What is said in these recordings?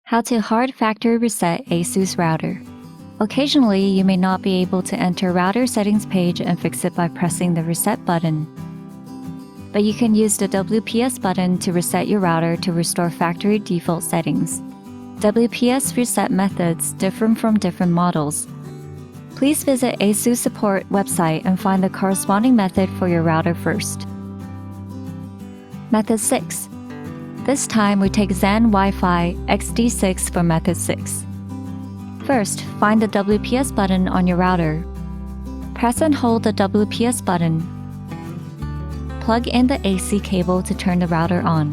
How to hard factory reset ASUS router. Occasionally, you may not be able to enter router settings page and fix it by pressing the reset button. But you can use the WPS button to reset your router to restore factory default settings. WPS reset methods differ from different models. Please visit ASUS support website and find the corresponding method for your router first. Method 6. This time we take Zen Wi-Fi XD6 for method 6. First, find the WPS button on your router. Press and hold the WPS button. Plug in the AC cable to turn the router on.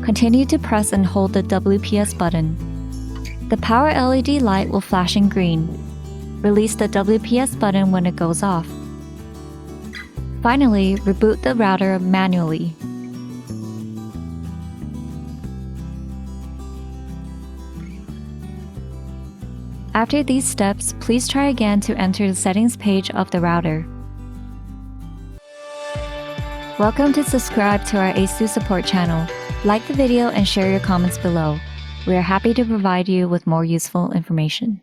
Continue to press and hold the WPS button. The power LED light will flash in green. Release the WPS button when it goes off. Finally, reboot the router manually. After these steps, please try again to enter the settings page of the router. Welcome to subscribe to our ASUS support channel. Like the video and share your comments below. We are happy to provide you with more useful information.